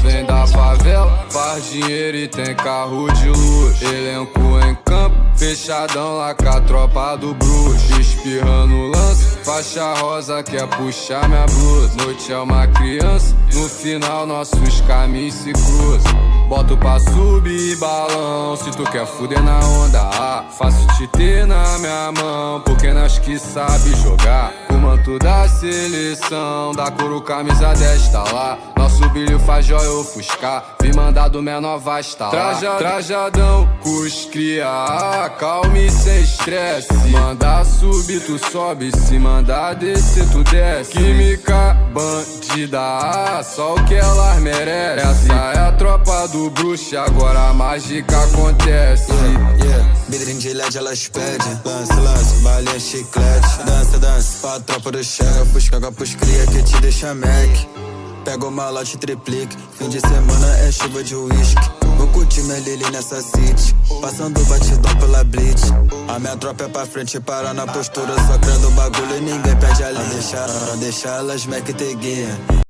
vem da favela, faz dinheiro e tem carro de luxo. Elenco em campo, fechadão lá com a tropa do bruxo. Espirrando lance, faixa rosa quer puxar minha blusa. Noite é uma criança, no final nossos caminhos se cruzam. Boto pra subir balão, se tu quer fuder na onda, faço te ter na minha mão, porque nós que sabe jogar. O manto da seleção, da couro camisa 10 tá lá. Nosso brilho faz joia ofuscar, vim mandar do menor vai estar lá. Trajadão, cus cria, calme sem estresse. Manda subir, tu sobe, se mandar descer, tu desce. Química bandida, só o que elas merecem. Essa é a tropa do bruxo, agora a mágica acontece. Vidrinho de LED elas pedem. Lance, balinha, chiclete. Dança, pra tropa do chega. Puscaga pros cria que te deixa Mac. Pega o malote triplique. Fim de semana é chuva de uísque. Vou curtir minha Lili nessa city, passando batidão pela blitz. A minha tropa é pra frente e para na postura, só crendo o bagulho e ninguém perde a linha. Pra deixar elas Mac ter guia.